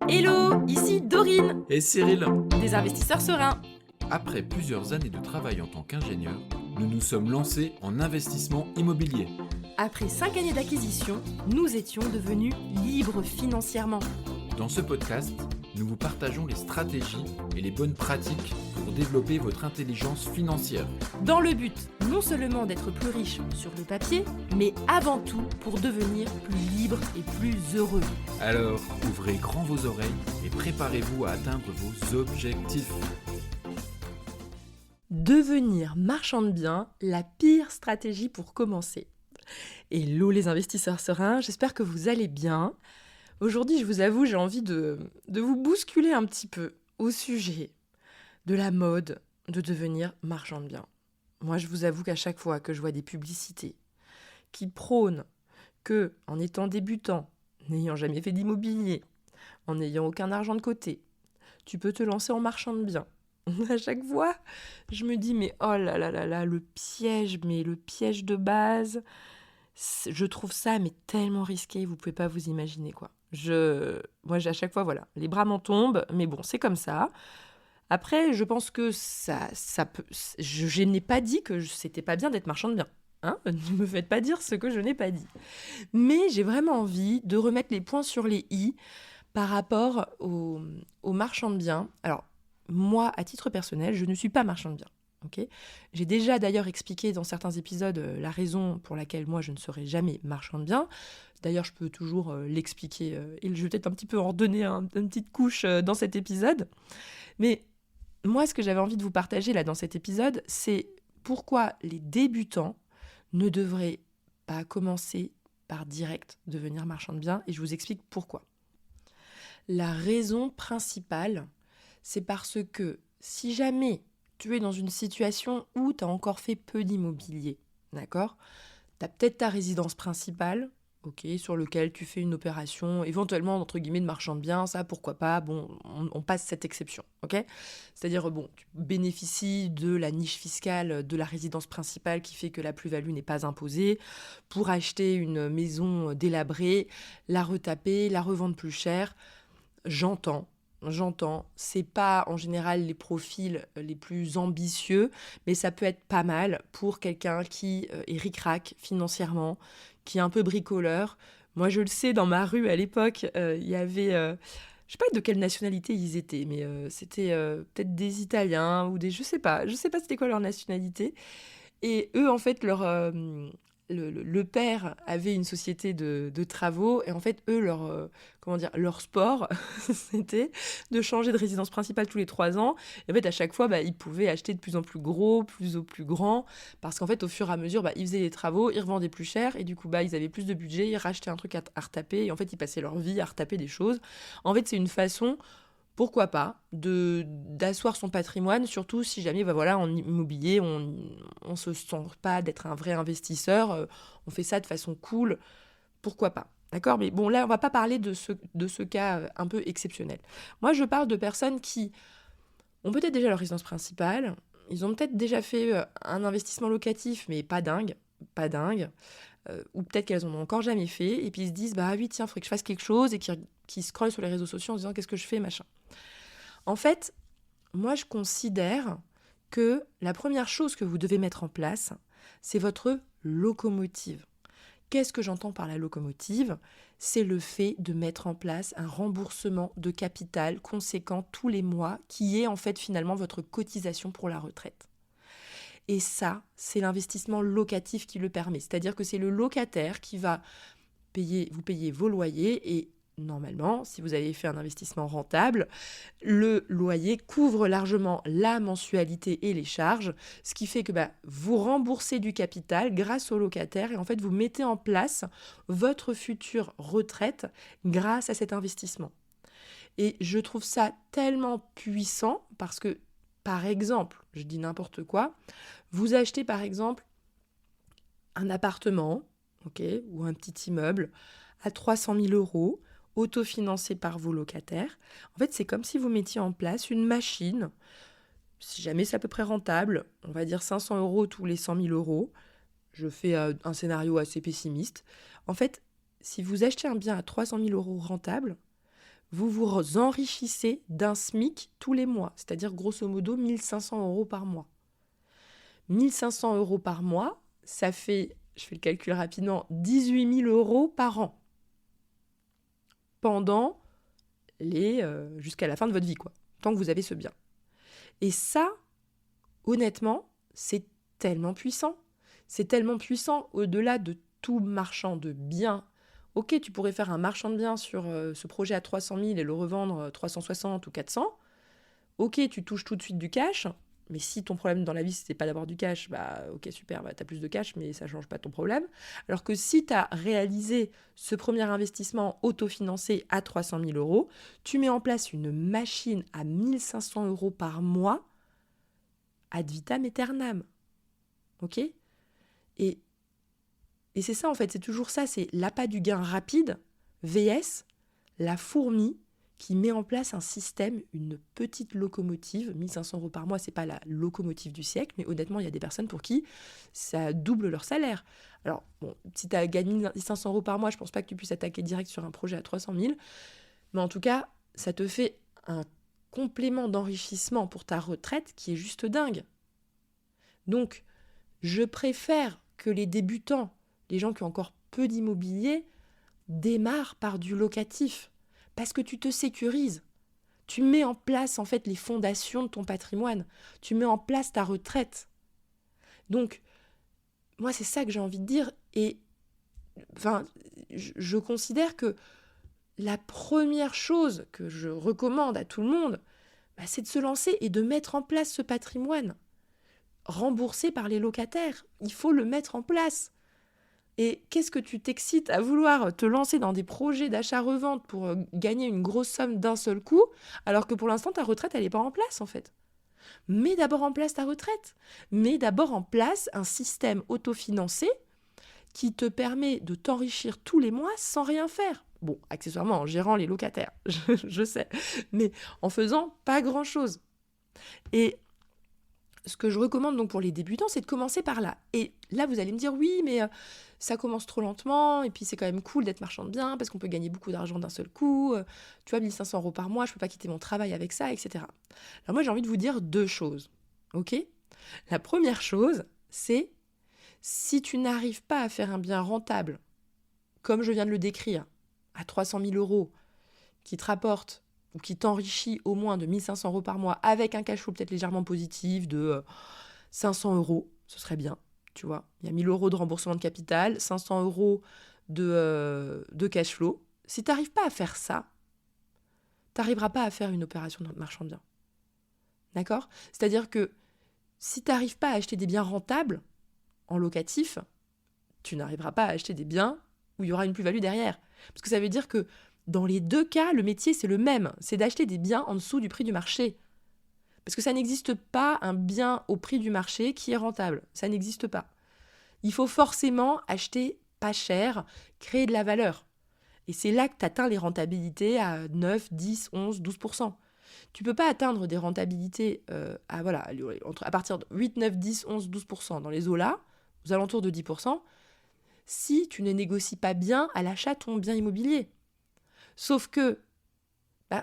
Hello, ici Dorine, Et Cyril, des investisseurs sereins. après plusieurs années de travail en tant qu'ingénieur, nous nous sommes lancés en investissement immobilier. Après 5 années d'acquisition, nous étions devenus libres financièrement. Dans ce podcast, nous vous partageons les stratégies et les bonnes pratiques pour développer votre intelligence financière. Dans le but non seulement d'être plus riche sur le papier, mais avant tout pour devenir plus libre et plus heureux. Alors, ouvrez grand vos oreilles et préparez-vous à atteindre vos objectifs. Devenir marchand de biens, la pire stratégie pour commencer. Hello les investisseurs sereins, j'espère que vous allez bien. Aujourd'hui, je vous avoue, j'ai envie de vous bousculer un petit peu au sujet de la mode de devenir marchand de biens. Moi, je vous avoue qu'à chaque fois que je vois des publicités qui prônent que, en étant débutant, n'ayant jamais fait d'immobilier, en n'ayant aucun argent de côté, tu peux te lancer en marchand de biens. À chaque fois, je me dis, mais oh là là là là, le piège de base, je trouve ça mais tellement risqué, vous pouvez pas vous imaginer quoi. Moi, à chaque fois, voilà, les bras m'en tombent, mais bon, c'est comme ça. Après, je pense que ça peut. Je n'ai pas dit que c'était pas bien d'être marchand de biens. Hein, ne me faites pas dire ce que je n'ai pas dit. Mais j'ai vraiment envie de remettre les points sur les i par rapport aux marchands de biens. Alors, moi, à titre personnel, je ne suis pas marchand de biens. Okay, j'ai déjà d'ailleurs expliqué dans certains épisodes la raison pour laquelle moi je ne serai jamais marchand de biens. D'ailleurs, je peux toujours l'expliquer et je vais peut-être un petit peu en redonner une petite couche dans cet épisode. Mais moi, ce que j'avais envie de vous partager là dans cet épisode, c'est pourquoi les débutants ne devraient pas commencer par direct devenir marchand de biens, et je vous explique pourquoi. La raison principale, c'est parce que si jamais tu es dans une situation où tu as encore fait peu d'immobilier, d'accord ? Tu as peut-être ta résidence principale, sur lequel tu fais une opération, éventuellement, entre guillemets, de marchand de biens, ça, pourquoi pas, bon, on passe cette exception, ok ? C'est-à-dire, bon, tu bénéficies de la niche fiscale de la résidence principale qui fait que la plus-value n'est pas imposée pour acheter une maison délabrée, la retaper, la revendre plus cher. J'entends, c'est pas en général les profils les plus ambitieux, mais ça peut être pas mal pour quelqu'un qui est ric-rac financièrement, qui est un peu bricoleur. Moi, je le sais, dans ma rue à l'époque, il y avait, je sais pas de quelle nationalité ils étaient, mais c'était peut-être des Italiens ou des, je sais pas c'était quoi leur nationalité. Et eux, en fait, le père avait une société de travaux, et en fait, eux, leur sport, c'était de changer de résidence principale tous les 3 ans. Et en fait, à chaque fois, ils pouvaient acheter de plus en plus gros, plus grand, parce qu'en fait, au fur et à mesure, ils faisaient les travaux, ils revendaient plus cher, et du coup, ils avaient plus de budget, ils rachetaient un truc à retaper, et en fait, ils passaient leur vie à retaper des choses. En fait, c'est une façon, pourquoi pas, d'asseoir son patrimoine, surtout si jamais en immobilier, on se sent pas d'être un vrai investisseur, on fait ça de façon cool, pourquoi pas. D'accord ? Mais bon, là, on va pas parler de ce cas un peu exceptionnel. Moi, je parle de personnes qui ont peut-être déjà leur résidence principale, ils ont peut-être déjà fait un investissement locatif, mais pas dingue, ou peut-être qu'elles en ont encore jamais fait, et puis ils se disent, oui, tiens, il faudrait que je fasse quelque chose, et qui scrollent sur les réseaux sociaux en se disant, qu'est-ce que je fais, machin. En fait, moi, je considère que la première chose que vous devez mettre en place, c'est votre locomotive. Qu'est-ce que j'entends par la locomotive ? C'est le fait de mettre en place un remboursement de capital conséquent tous les mois, qui est en fait finalement votre cotisation pour la retraite. Et ça, c'est l'investissement locatif qui le permet. C'est-à-dire que c'est le locataire qui va vous payer vos loyers, et normalement, si vous avez fait un investissement rentable, le loyer couvre largement la mensualité et les charges, ce qui fait que vous remboursez du capital grâce au locataire, et en fait, vous mettez en place votre future retraite grâce à cet investissement. Et je trouve ça tellement puissant parce que, par exemple, je dis n'importe quoi, vous achetez par exemple un appartement, ou un petit immeuble à 300 000 €, autofinancé par vos locataires. En fait, c'est comme si vous mettiez en place une machine, si jamais c'est à peu près rentable, on va dire 500 € tous les 100 000 €. Je fais un scénario assez pessimiste. En fait, si vous achetez un bien à 300 000 € rentable, vous vous enrichissez d'un SMIC tous les mois, c'est-à-dire grosso modo 1 500 € par mois. 1 500 € par mois, ça fait, je fais le calcul rapidement, 18 000 € par an. Pendant jusqu'à la fin de votre vie, quoi, tant que vous avez ce bien. Et ça, honnêtement, c'est tellement puissant. C'est tellement puissant au-delà de tout marchand de biens. Ok, tu pourrais faire un marchand de biens sur ce projet à 300 000 et le revendre 360 ou 400. Ok, tu touches tout de suite du cash. Mais si ton problème dans la vie, c'était pas d'avoir du cash, bah ok, super, bah, tu as plus de cash, mais ça change pas ton problème. Alors que si tu as réalisé ce premier investissement autofinancé à 300 000 €, tu mets en place une machine à 1 500 € par mois, ad vitam aeternam. Ok ? Et c'est ça, en fait, c'est toujours ça, c'est l'appât du gain rapide, VS, la fourmi qui met en place un système, une petite locomotive. 1 500 € par mois, c'est pas la locomotive du siècle, mais honnêtement, il y a des personnes pour qui ça double leur salaire. Alors, bon, si tu as gagné 1 500 € par mois, je pense pas que tu puisses attaquer direct sur un projet à 300 000, mais en tout cas, ça te fait un complément d'enrichissement pour ta retraite qui est juste dingue. Donc, je préfère que les débutants, les gens qui ont encore peu d'immobilier, démarrent par du locatif. Parce que tu te sécurises. Tu mets en place en fait les fondations de ton patrimoine. Tu mets en place ta retraite. Donc, moi, c'est ça que j'ai envie de dire. Et enfin, je considère que la première chose que je recommande à tout le monde, c'est de se lancer et de mettre en place ce patrimoine. Remboursé par les locataires. Il faut le mettre en place. Et qu'est-ce que tu t'excites à vouloir te lancer dans des projets d'achat-revente pour gagner une grosse somme d'un seul coup, alors que pour l'instant, ta retraite, elle n'est pas en place, en fait. Mets d'abord en place ta retraite. Mets d'abord en place un système autofinancé qui te permet de t'enrichir tous les mois sans rien faire. Bon, accessoirement, en gérant les locataires, je sais, mais en faisant pas grand-chose. Et ce que je recommande donc pour les débutants, c'est de commencer par là. Et là, vous allez me dire, oui, mais ça commence trop lentement, et puis c'est quand même cool d'être marchand de biens, parce qu'on peut gagner beaucoup d'argent d'un seul coup. Tu vois, 1 500 € par mois, je peux pas quitter mon travail avec ça, etc. Alors moi, j'ai envie de vous dire 2 choses, ok ? La première chose, c'est si tu n'arrives pas à faire un bien rentable, comme je viens de le décrire, à 300 000 €, qui te rapporte ou qui t'enrichit au moins de 1 500 € par mois avec un cash flow peut-être légèrement positif de 500 €, ce serait bien, tu vois. Il y a 1 000 € de remboursement de capital, 500 € de cash flow. Si tu n'arrives pas à faire ça, tu n'arriveras pas à faire une opération de marchand de biens. D'accord ? C'est-à-dire que si tu n'arrives pas à acheter des biens rentables en locatif, tu n'arriveras pas à acheter des biens où il y aura une plus-value derrière. Parce que ça veut dire que dans les 2 cas, le métier, c'est le même. C'est d'acheter des biens en dessous du prix du marché. Parce que ça n'existe pas un bien au prix du marché qui est rentable. Ça n'existe pas. Il faut forcément acheter pas cher, créer de la valeur. Et c'est là que tu atteins les rentabilités à 9, 10, 11, 12%. Tu ne peux pas atteindre des rentabilités à partir de 8, 9, 10, 11, 12% dans les eaux-là, aux alentours de 10%, si tu ne négocies pas bien à l'achat ton bien immobilier. Sauf que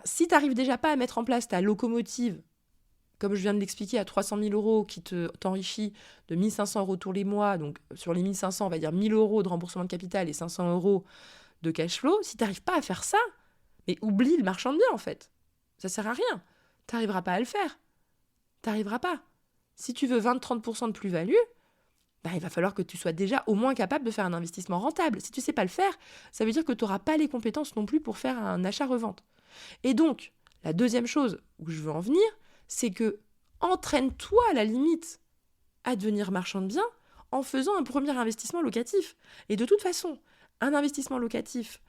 si tu n'arrives déjà pas à mettre en place ta locomotive, comme je viens de l'expliquer, à 300 000 € qui t'enrichit de 1 500 € tous les mois, donc sur les 1 500, on va dire 1 000 € de remboursement de capital et 500 € de cash flow, si tu n'arrives pas à faire ça, mais oublie le marchand de biens en fait. Ça ne sert à rien. Tu n'arriveras pas à le faire. Tu n'arriveras pas. Si tu veux 20-30% de plus-value, il va falloir que tu sois déjà au moins capable de faire un investissement rentable. Si tu ne sais pas le faire, ça veut dire que tu n'auras pas les compétences non plus pour faire un achat-revente. Et donc, la deuxième chose où je veux en venir, c'est que entraîne-toi à la limite à devenir marchand de biens en faisant un premier investissement locatif. Et de toute façon, un investissement locatif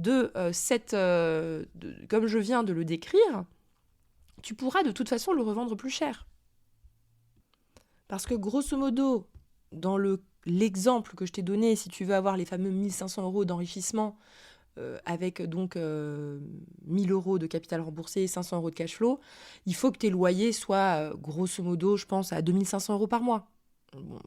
comme je viens de le décrire, tu pourras de toute façon le revendre plus cher. Parce que grosso modo, dans l'exemple que je t'ai donné, si tu veux avoir les fameux 1 500 € d'enrichissement avec donc 1 000 € de capital remboursé et 500 € de cash flow, il faut que tes loyers soient grosso modo, je pense, à 2 500 € par mois. Bon,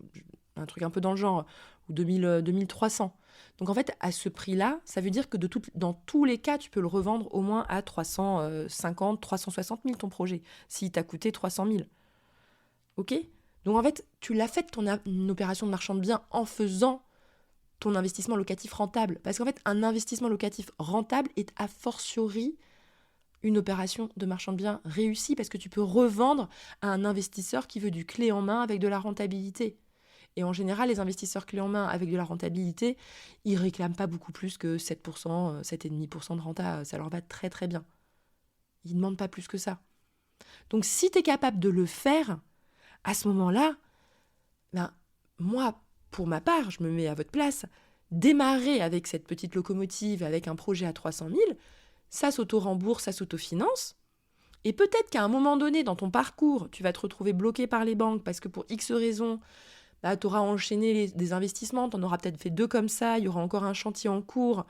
un truc un peu dans le genre, ou 2 300. Donc en fait, à ce prix-là, ça veut dire que dans tous les cas, tu peux le revendre au moins à 350, 360 000 ton projet, s'il t'a coûté 300 000. Ok ? Donc en fait, tu l'as fait une opération de marchand de biens en faisant ton investissement locatif rentable. Parce qu'en fait, un investissement locatif rentable est a fortiori une opération de marchand de biens réussie parce que tu peux revendre à un investisseur qui veut du clé en main avec de la rentabilité. Et en général, les investisseurs clés en main avec de la rentabilité, ils ne réclament pas beaucoup plus que 7%, 7,5% de renta. Ça leur va très très bien. Ils ne demandent pas plus que ça. Donc si tu es capable de le faire, à ce moment-là, moi, pour ma part, je me mets à votre place, démarrer avec cette petite locomotive, avec un projet à 300 000, ça s'auto-rembourse, ça s'auto-finance. Et peut-être qu'à un moment donné, dans ton parcours, tu vas te retrouver bloqué par les banques parce que pour X raisons, tu auras enchaîné des investissements, tu en auras peut-être fait 2 comme ça, il y aura encore un chantier en cours,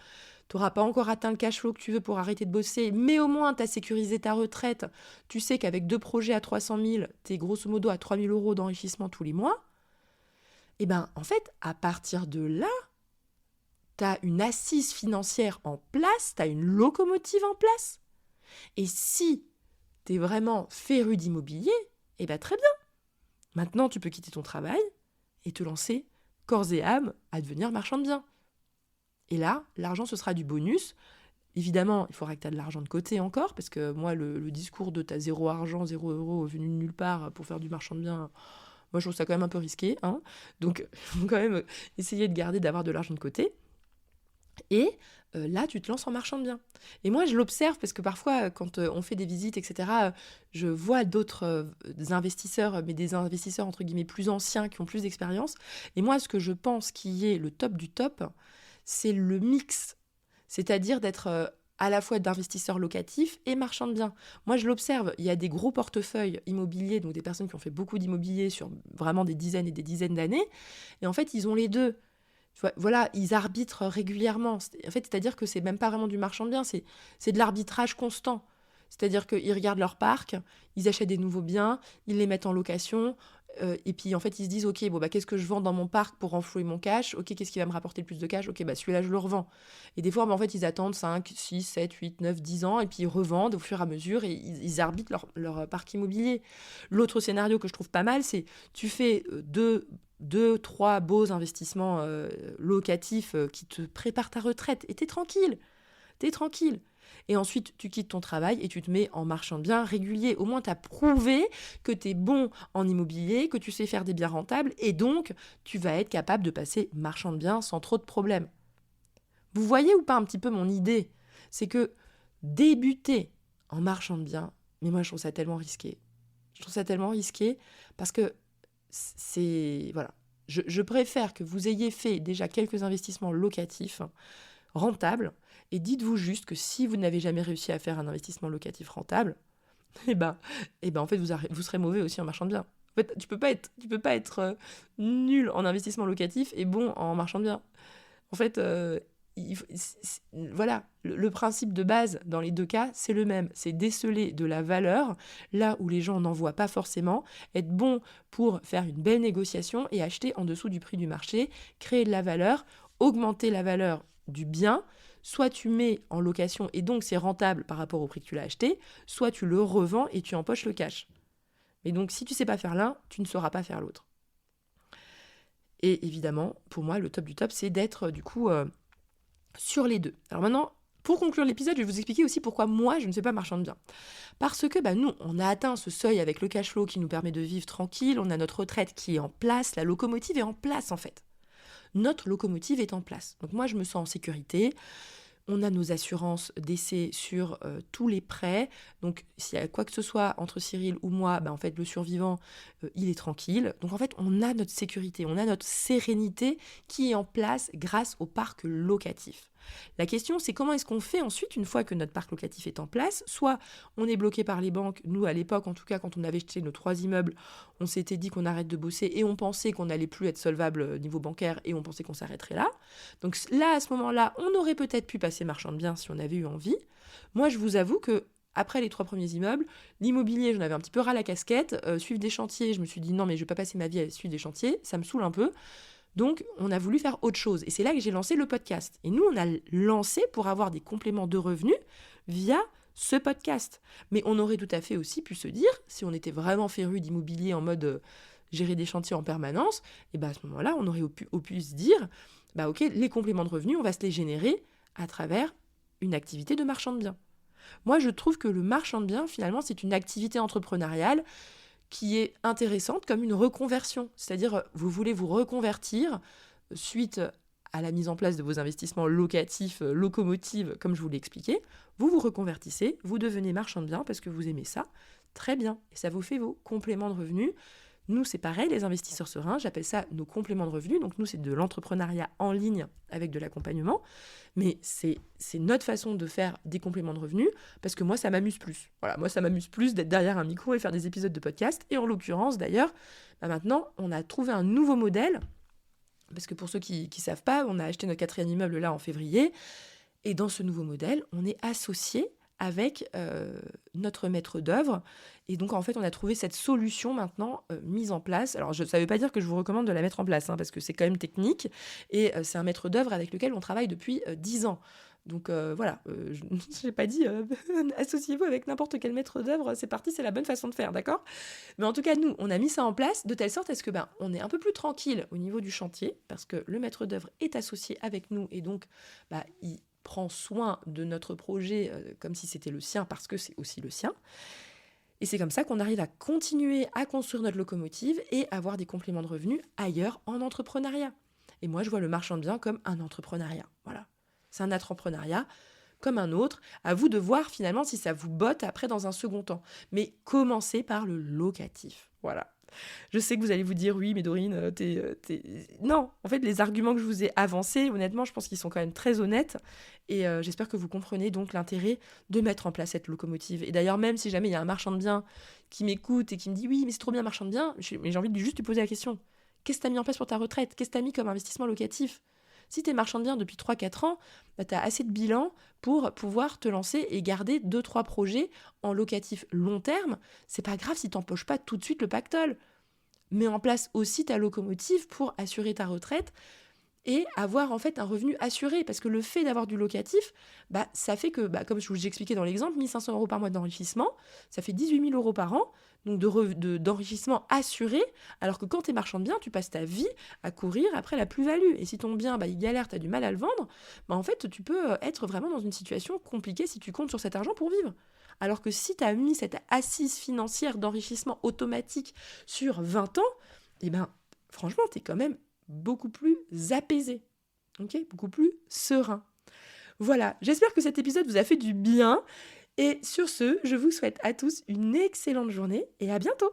tu n'auras pas encore atteint le cash flow que tu veux pour arrêter de bosser, mais au moins tu as sécurisé ta retraite. Tu sais qu'avec 2 projets à 300 000, tu es grosso modo à 3 000 € d'enrichissement tous les mois. Et en fait, à partir de là, tu as une assise financière en place, tu as une locomotive en place. Et si tu es vraiment féru d'immobilier, très bien. Maintenant, tu peux quitter ton travail et te lancer corps et âme à devenir marchand de biens. Et là, l'argent, ce sera du bonus. Évidemment, il faudra que tu aies de l'argent de côté encore, parce que moi, le discours de t'as 0 argent, 0 € venu de nulle part pour faire du marchand de biens, moi, je trouve ça quand même un peu risqué. Donc, il faut quand même essayer d'avoir de l'argent de côté. Et là, tu te lances en marchand de biens. Et moi, je l'observe parce que parfois, quand on fait des visites, etc., je vois d'autres investisseurs, mais des investisseurs, entre guillemets, plus anciens, qui ont plus d'expérience. Et moi, ce que je pense qui est le top du top, c'est le mix. C'est-à-dire d'être à la fois d'investisseurs locatifs et marchands de biens. Moi, je l'observe. Il y a des gros portefeuilles immobiliers, donc des personnes qui ont fait beaucoup d'immobilier sur vraiment des dizaines et des dizaines d'années. Et en fait, ils ont les deux. Voilà, ils arbitrent régulièrement. En fait, c'est-à-dire que c'est même pas vraiment du marchand de biens, c'est de l'arbitrage constant. C'est-à-dire qu'ils regardent leur parc, ils achètent des nouveaux biens, ils les mettent en location, et puis en fait, ils se disent, ok, qu'est-ce que je vends dans mon parc pour renflouer mon cash ? Ok, qu'est-ce qui va me rapporter le plus de cash ? Ok, celui-là, je le revends. Et des fois, en fait, ils attendent 5, 6, 7, 8, 9, 10 ans, et puis ils revendent au fur et à mesure, et ils arbitrent leur parc immobilier. L'autre scénario que je trouve pas mal, c'est tu fais 2-3 beaux investissements locatifs qui te préparent ta retraite. Et t'es tranquille. Et ensuite, tu quittes ton travail et tu te mets en marchand de biens régulier. Au moins, tu as prouvé que tu es bon en immobilier, que tu sais faire des biens rentables. Et donc, tu vas être capable de passer marchand de biens sans trop de problèmes. Vous voyez ou pas un petit peu mon idée ? C'est que débuter en marchand de biens, mais moi, je trouve ça tellement risqué. Parce que voilà. Je préfère que vous ayez fait déjà quelques investissements locatifs rentables et dites-vous juste que si vous n'avez jamais réussi à faire un investissement locatif rentable, en fait vous serez mauvais aussi en marchand de biens. En fait, tu peux pas être nul en investissement locatif et bon en marchand de biens. En fait, voilà, le principe de base dans les deux cas, c'est le même. C'est déceler de la valeur là où les gens n'en voient pas forcément, être bon pour faire une belle négociation et acheter en dessous du prix du marché, créer de la valeur, augmenter la valeur du bien. Soit tu mets en location et donc c'est rentable par rapport au prix que tu l'as acheté, soit tu le revends et tu empoches le cash. Mais donc si tu sais pas faire l'un, tu ne sauras pas faire l'autre. Et évidemment, pour moi, le top du top, c'est d'être du coup sur les deux. Alors maintenant, pour conclure l'épisode, je vais vous expliquer aussi pourquoi moi, je ne suis pas marchand de biens. Parce que nous, on a atteint ce seuil avec le cash flow qui nous permet de vivre tranquille, on a notre retraite qui est en place, la locomotive est en place en fait. Notre locomotive est en place. Donc moi, je me sens en sécurité. On a nos assurances d'essai sur tous les prêts. Donc, s'il y a quoi que ce soit entre Cyril ou moi, en fait, le survivant, il est tranquille. Donc, en fait, on a notre sécurité, on a notre sérénité qui est en place grâce au parc locatif. La question, c'est comment est-ce qu'on fait ensuite, une fois que notre parc locatif est en place ? Soit on est bloqué par les banques. Nous, à l'époque, en tout cas, quand on avait acheté nos 3 immeubles, on s'était dit qu'on arrête de bosser et on pensait qu'on n'allait plus être solvable au niveau bancaire et on pensait qu'on s'arrêterait là. Donc là, à ce moment-là, on aurait peut-être pu passer marchand de biens si on avait eu envie. Moi, je vous avoue que après les 3 premiers immeubles, l'immobilier, j'en avais un petit peu ras la casquette. Suivre des chantiers, je me suis dit non, mais je vais pas passer ma vie à suivre des chantiers, ça me saoule un peu. Donc, on a voulu faire autre chose. Et c'est là que j'ai lancé le podcast. Et nous, on a lancé pour avoir des compléments de revenus via ce podcast. Mais on aurait tout à fait aussi pu se dire, si on était vraiment féru d'immobilier en mode gérer des chantiers en permanence, et ben à ce moment-là, on aurait pu se dire, ok, les compléments de revenus, on va se les générer à travers une activité de marchand de biens. Moi, je trouve que le marchand de biens, finalement, c'est une activité entrepreneuriale qui est intéressante comme une reconversion. C'est-à-dire, vous voulez vous reconvertir suite à la mise en place de vos investissements locatifs, locomotives, comme je vous l'ai expliqué. Vous vous reconvertissez, vous devenez marchand de biens parce que vous aimez ça. Très bien. Et ça vous fait vos compléments de revenus. Nous, c'est pareil, les investisseurs sereins, j'appelle ça nos compléments de revenus. Donc nous, c'est de l'entrepreneuriat en ligne avec de l'accompagnement. Mais c'est notre façon de faire des compléments de revenus parce que moi, ça m'amuse plus. Voilà, moi, ça m'amuse plus d'être derrière un micro et faire des épisodes de podcast. Et en l'occurrence, d'ailleurs, maintenant, on a trouvé un nouveau modèle. Parce que pour ceux qui ne savent pas, on a acheté notre 4e immeuble là en février. Et dans ce nouveau modèle, on est associé avec notre maître d'œuvre. Et donc, en fait, on a trouvé cette solution maintenant mise en place. Alors, ça ne veut pas dire que je vous recommande de la mettre en place, parce que c'est quand même technique. Et c'est un maître d'œuvre avec lequel on travaille depuis 10 ans. Donc, voilà, je n'ai pas dit associez-vous avec n'importe quel maître d'œuvre, c'est parti, c'est la bonne façon de faire, d'accord ? Mais en tout cas, nous, on a mis ça en place de telle sorte à ce que on est un peu plus tranquille au niveau du chantier, parce que le maître d'œuvre est associé avec nous et donc, il prend soin de notre projet comme si c'était le sien, parce que c'est aussi le sien. Et c'est comme ça qu'on arrive à continuer à construire notre locomotive et avoir des compléments de revenus ailleurs en entrepreneuriat. Et moi, je vois le marchand de biens comme un entrepreneuriat. Voilà. C'est un entrepreneuriat comme un autre. À vous de voir finalement si ça vous botte après dans un second temps. Mais commencez par le locatif. Voilà. Je sais que vous allez vous dire, oui, mais Dorine, Non, en fait, les arguments que je vous ai avancés, honnêtement, je pense qu'ils sont quand même très honnêtes. Et j'espère que vous comprenez donc l'intérêt de mettre en place cette locomotive. Et d'ailleurs, même si jamais il y a un marchand de biens qui m'écoute et qui me dit, oui, mais c'est trop bien marchand de biens, mais j'ai envie de juste lui poser la question. Qu'est-ce que tu as mis en place pour ta retraite ? Qu'est-ce que tu as mis comme investissement locatif ? Si tu es marchand de biens depuis 3-4 ans, tu as assez de bilan pour pouvoir te lancer et garder 2-3 projets en locatif long terme. C'est pas grave si tu n'empoches pas tout de suite le pactole. Mets en place aussi ta locomotive pour assurer ta retraite et avoir en fait un revenu assuré. Parce que le fait d'avoir du locatif, ça fait que, comme je vous expliquais dans l'exemple, 1 500 € par mois d'enrichissement, ça fait 18 000 € par an, donc d'enrichissement assuré, alors que quand tu es marchand de biens, tu passes ta vie à courir après la plus-value. Et si ton bien, il galère, tu as du mal à le vendre, en fait, tu peux être vraiment dans une situation compliquée si tu comptes sur cet argent pour vivre. Alors que si tu as mis cette assise financière d'enrichissement automatique sur 20 ans, franchement, tu es quand même beaucoup plus apaisé, beaucoup plus serein. Voilà, j'espère que cet épisode vous a fait du bien. Et sur ce, je vous souhaite à tous une excellente journée et à bientôt.